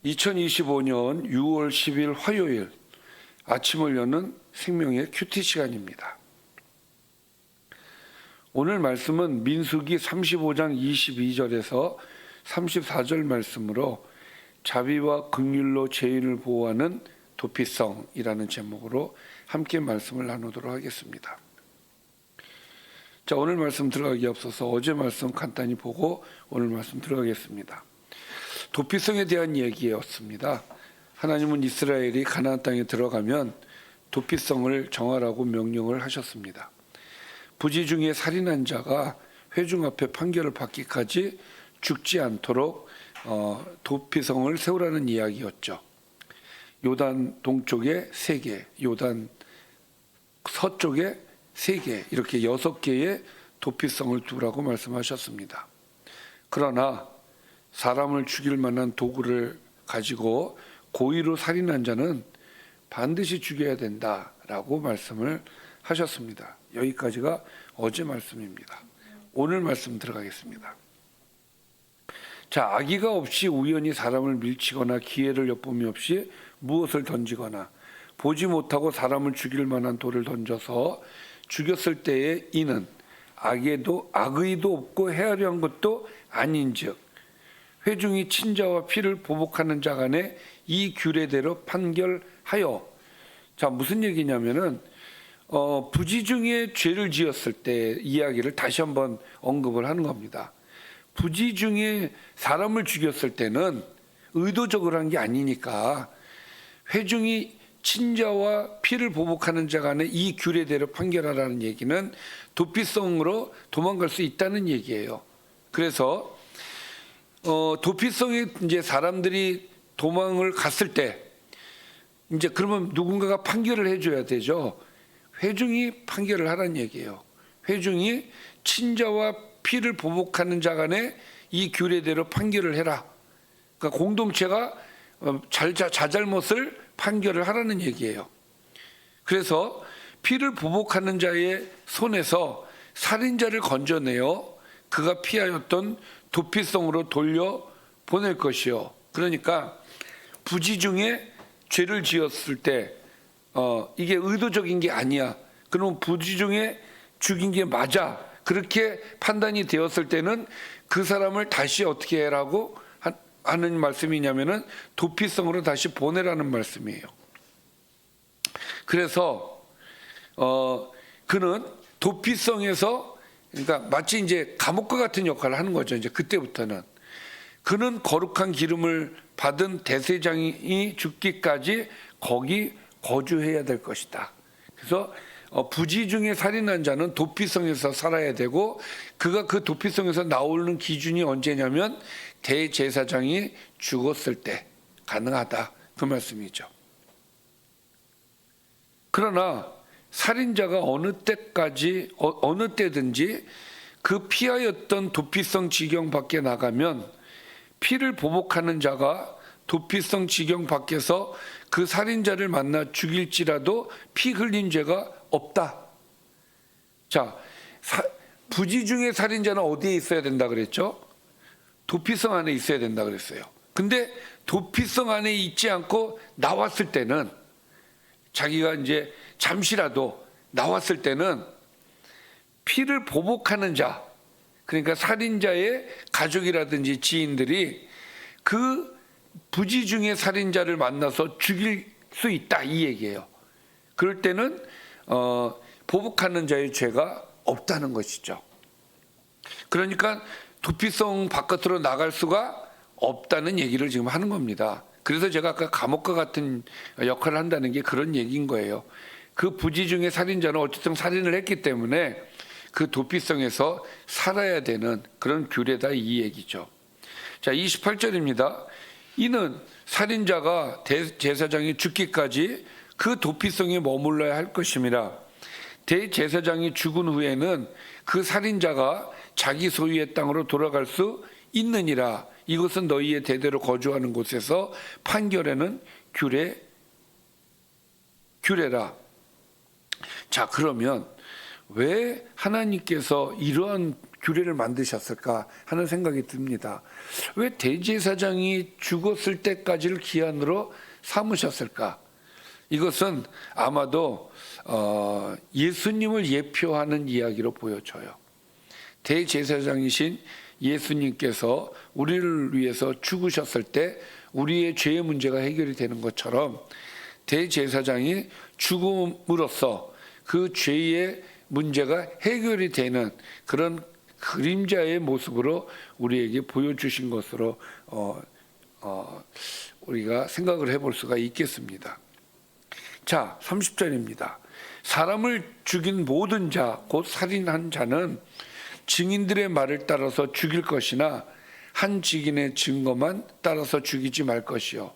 2025년 6월 10일 화요일 아침을 여는 생명의 큐티 시간입니다. 오늘 말씀은 민수기 35장 22절에서 34절 말씀으로 자비와 긍휼로 죄인을 보호하는 도피성이라는 제목으로 함께 말씀을 나누도록 하겠습니다. 자, 오늘 말씀 들어가기 앞서서 어제 말씀 간단히 보고 오늘 말씀 들어가겠습니다. 도피성에 대한 얘기였습니다. 하나님은 이스라엘이 가나안 땅에 들어가면 도피성을 정하라고 명령을 하셨습니다. 부지 중에 살인한 자가 회중 앞에 판결을 받기까지 죽지 않도록 도피성을 세우라는 이야기였죠. 요단 동쪽에 3개, 요단 서쪽에 3개, 이렇게 6개의 도피성을 두라고 말씀하셨습니다. 그러나 사람을 죽일 만한 도구를 가지고 고의로 살인한 자는 반드시 죽여야 된다라고 말씀을 하셨습니다. 여기까지가 어제 말씀입니다. 오늘 말씀 들어가겠습니다. 자, 악의가 없이 우연히 사람을 밀치거나 기회를 엿봄이 없이 무엇을 던지거나 보지 못하고 사람을 죽일 만한 돌을 던져서 죽였을 때에 이는 악의도 없고 헤아려 한 것도 아닌즉 회중이 친자와 피를 보복하는 자 간에 이 규례대로 판결하여. 자, 무슨 얘기냐면은 부지 중에 죄를 지었을 때 이야기를 다시 한번 언급을 하는 겁니다. 부지 중에 사람을 죽였을 때는 의도적으로 한 게 아니니까 회중이 친자와 피를 보복하는 자 간에 이 규례대로 판결하라는 얘기는 도피성으로 도망갈 수 있다는 얘기예요. 그래서 도피성에 이제 사람들이 도망을 갔을 때 이제 그러면 누군가가 판결을 해줘야 되죠. 회중이 판결을 하라는 얘기예요. 회중이 친자와 피를 보복하는 자 간에 이 규례대로 판결을 해라. 그러니까 공동체가 자잘못을 판결을 하라는 얘기예요. 그래서 피를 보복하는 자의 손에서 살인자를 건져내어 그가 피하였던 도피성으로 돌려 보낼 것이요. 그러니까 부지 중에 죄를 지었을 때 이게 의도적인 게 아니야. 그러면 부지 중에 죽인 게 맞아. 그렇게 판단이 되었을 때는 그 사람을 다시 어떻게 해라고 하는 말씀이냐면은 도피성으로 다시 보내라는 말씀이에요. 그래서 그는 도피성에서, 그러니까 마치 이제 감옥과 같은 역할을 하는 거죠. 이제 그때부터는 그는 거룩한 기름을 받은 대제사장이 죽기까지 거기 거주해야 될 것이다. 그래서 부지 중에 살인한 자는 도피성에서 살아야 되고, 그가 그 도피성에서 나오는 기준이 언제냐면 대제사장이 죽었을 때 가능하다, 그 말씀이죠. 그러나 살인자가 어느 때든지 그 피하였던 도피성 지경 밖에 나가면 피를 보복하는 자가 도피성 지경 밖에서 그 살인자를 만나 죽일지라도 피 흘린 죄가 없다. 자, 부지 중에 살인자는 어디에 있어야 된다 그랬죠? 도피성 안에 있어야 된다 그랬어요. 근데 도피성 안에 있지 않고 나왔을 때는, 자기가 이제 잠시라도 나왔을 때는 피를 보복하는 자, 그러니까 살인자의 가족이라든지 지인들이 그 부지 중에 살인자를 만나서 죽일 수 있다, 이 얘기예요. 그럴 때는 보복하는 자의 죄가 없다는 것이죠. 그러니까 도피성 바깥으로 나갈 수가 없다는 얘기를 지금 하는 겁니다. 그래서 제가 아까 감옥과 같은 역할을 한다는 게 그런 얘기인 거예요. 그 부지 중에 살인자는 어쨌든 살인을 했기 때문에 그 도피성에서 살아야 되는 그런 규례다, 이 얘기죠. 자, 28절입니다. 이는 살인자가 대제사장이 죽기까지 그 도피성에 머물러야 할 것임이라. 대제사장이 죽은 후에는 그 살인자가 자기 소유의 땅으로 돌아갈 수 있느니라. 이것은 너희의 대대로 거주하는 곳에서 판결에는 규례라. 자, 그러면 왜 하나님께서 이러한 규례를 만드셨을까 하는 생각이 듭니다. 왜 대제사장이 죽었을 때까지를 기한으로 삼으셨을까? 이것은 아마도 예수님을 예표하는 이야기로 보여져요. 대제사장이신 예수님께서 우리를 위해서 죽으셨을 때 우리의 죄의 문제가 해결이 되는 것처럼 대제사장이 죽음으로써 그 죄의 문제가 해결이 되는 그런 그림자의 모습으로 우리에게 보여주신 것으로 우리가 생각을 해볼 수가 있겠습니다. 자, 30절입니다. 사람을 죽인 모든 자, 곧 살인한 자는 증인들의 말을 따라서 죽일 것이나 한 증인의 증거만 따라서 죽이지 말 것이요.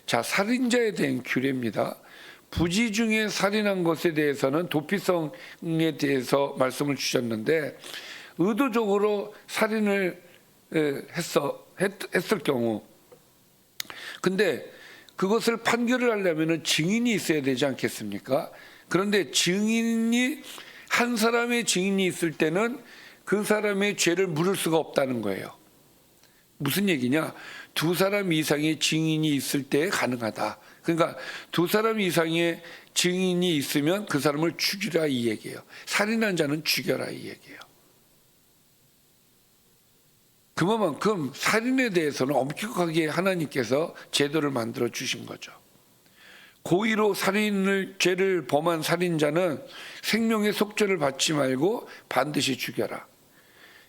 자, 살인자에 대한 규례입니다. 부지 중에 살인한 것에 대해서는 도피성에 대해서 말씀을 주셨는데 의도적으로 살인을 했을 경우, 근데 그것을 판결을 하려면 증인이 있어야 되지 않겠습니까? 그런데 한 사람의 증인이 있을 때는 그 사람의 죄를 물을 수가 없다는 거예요. 무슨 얘기냐? 두 사람 이상의 증인이 있을 때 가능하다. 그러니까 두 사람 이상의 증인이 있으면 그 사람을 죽이라 이 얘기예요. 살인한 자는 죽여라 이 얘기예요. 그만큼 살인에 대해서는 엄격하게 하나님께서 제도를 만들어 주신 거죠. 고의로 죄를 범한 살인자는 생명의 속죄를 받지 말고 반드시 죽여라.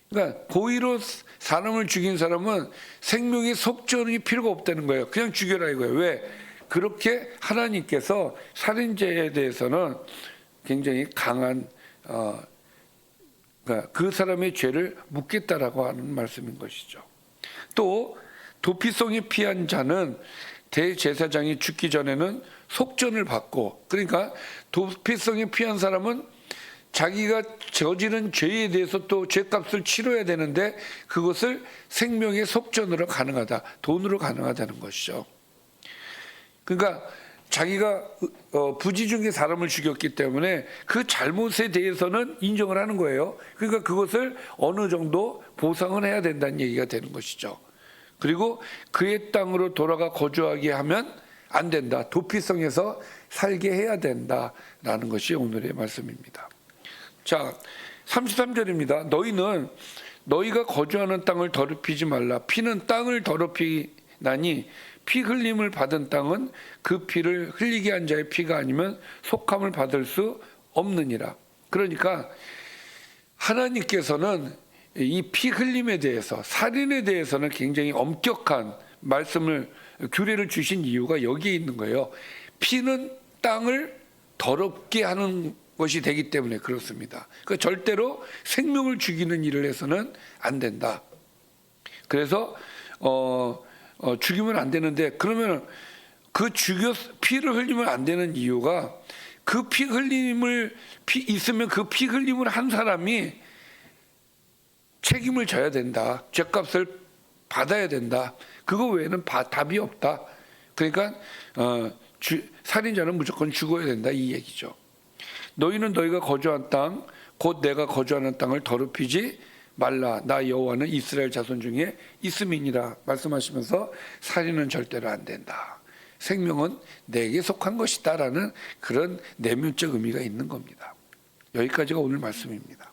그러니까 고의로 사람을 죽인 사람은 생명의 속죄이 필요가 없다는 거예요. 그냥 죽여라 이거예요. 왜? 그렇게 하나님께서 살인죄에 대해서는 굉장히 강한 그 사람의 죄를 묻겠다라고 하는 말씀인 것이죠. 또 도피성에 피한 자는 대제사장이 죽기 전에는 속전을 받고, 그러니까 도피성에 피한 사람은 자기가 저지른 죄에 대해서 또 죄값을 치러야 되는데 그것을 생명의 속전으로 가능하다, 돈으로 가능하다는 것이죠. 그러니까 자기가 부지 중에 사람을 죽였기 때문에 그 잘못에 대해서는 인정을 하는 거예요. 그러니까 그것을 어느 정도 보상을 해야 된다는 얘기가 되는 것이죠. 그리고 그의 땅으로 돌아가 거주하게 하면 안 된다. 도피성에서 살게 해야 된다라는 것이 오늘의 말씀입니다. 자, 33절입니다. 너희는 너희가 거주하는 땅을 더럽히지 말라. 피는 땅을 더럽히나니 피 흘림을 받은 땅은 그 피를 흘리게 한 자의 피가 아니면 속함을 받을 수 없느니라. 그러니까 하나님께서는 이 피 흘림에 대해서, 살인에 대해서는 굉장히 엄격한 규례를 주신 이유가 여기에 있는 거예요. 피는 땅을 더럽게 하는 것이 되기 때문에 그렇습니다. 그러니까 절대로 생명을 죽이는 일을 해서는 안 된다. 그래서 죽이면 안 되는데, 그러면 피를 흘리면 안 되는 이유가 그 있으면 그 피 흘림을 한 사람이 책임을 져야 된다. 죄값을 받아야 된다. 그거 외에는 답이 없다. 그러니까 살인자는 무조건 죽어야 된다 이 얘기죠. 너희는 너희가 거주한 땅, 곧 내가 거주하는 땅을 더럽히지 말라. 나 여호와는 이스라엘 자손 중에 있음이니라 말씀하시면서 살인은 절대로 안 된다. 생명은 내게 속한 것이다 라는 그런 내면적 의미가 있는 겁니다. 여기까지가 오늘 말씀입니다.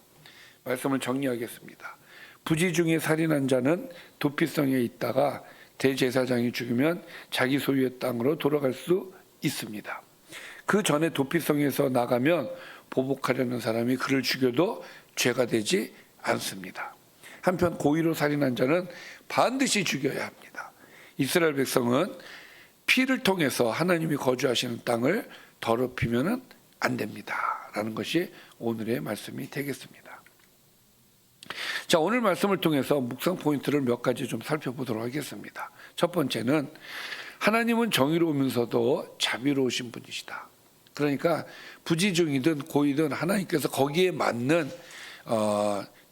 말씀을 정리하겠습니다. 부지 중에 살인한 자는 도피성에 있다가 대제사장이 죽으면 자기 소유의 땅으로 돌아갈 수 있습니다. 그 전에 도피성에서 나가면 보복하려는 사람이 그를 죽여도 죄가 되지 않습니다. 한편 고의로 살인한 자는 반드시 죽여야 합니다. 이스라엘 백성은 피를 통해서 하나님이 거주하시는 땅을 더럽히면 안 됩니다 라는 것이 오늘의 말씀이 되겠습니다. 자, 오늘 말씀을 통해서 묵상 포인트를 몇 가지 좀 살펴보도록 하겠습니다. 첫 번째는 하나님은 정의로우면서도 자비로우신 분이시다. 그러니까 부지중이든 고의든 하나님께서 거기에 맞는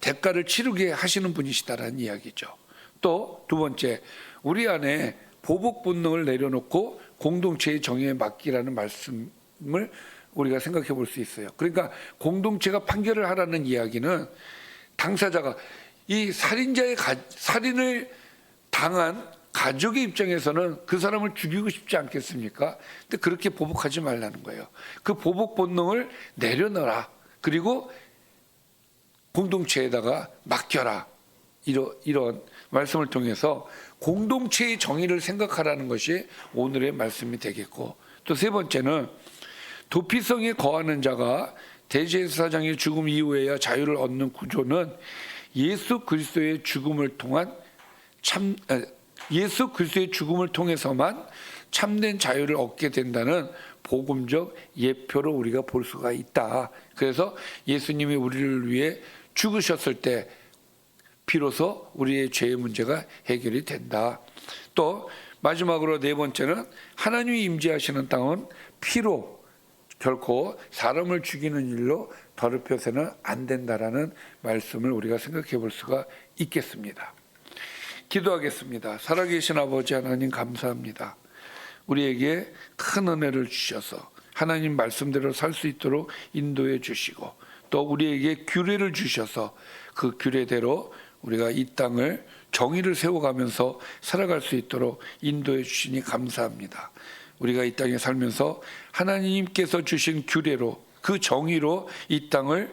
대가를 치르게 하시는 분이시다라는 이야기죠. 또 두 번째, 우리 안에 보복 본능을 내려놓고 공동체의 정의에 맡기라는 말씀을 우리가 생각해 볼 수 있어요. 그러니까 공동체가 판결을 하라는 이야기는 당사자가 이 살인을 당한 가족의 입장에서는 그 사람을 죽이고 싶지 않겠습니까? 근데 그렇게 보복하지 말라는 거예요. 그 보복 본능을 내려놔라. 그리고 공동체에다가 맡겨라. 이런 말씀을 통해서 공동체의 정의를 생각하라는 것이 오늘의 말씀이 되겠고, 또 세 번째는 도피성에 거하는 자가 대제사장의 죽음 이후에야 자유를 얻는 구조는 예수 그리스도의 죽음을 통해서만 참된 자유를 얻게 된다는 복음적 예표로 우리가 볼 수가 있다. 그래서 예수님이 우리를 위해 죽으셨을 때 비로소 우리의 죄의 문제가 해결이 된다. 또 마지막으로 네 번째는 하나님이 임재하시는 땅은 피로 결코 사람을 죽이는 일로 더럽혀서는 안 된다라는 말씀을 우리가 생각해 볼 수가 있겠습니다. 기도하겠습니다. 살아계신 아버지 하나님 감사합니다. 우리에게 큰 은혜를 주셔서 하나님 말씀대로 살 수 있도록 인도해 주시고, 또 우리에게 규례를 주셔서 그 규례대로 우리가 이 땅을 정의를 세워가면서 살아갈 수 있도록 인도해 주시니 감사합니다. 우리가 이 땅에 살면서 하나님께서 주신 규례로, 그 정의로 이 땅을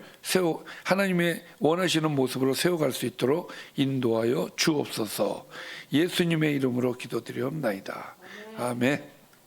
하나님의 원하시는 모습으로 세워갈 수 있도록 인도하여 주옵소서. 예수님의 이름으로 기도드리옵나이다. 아멘.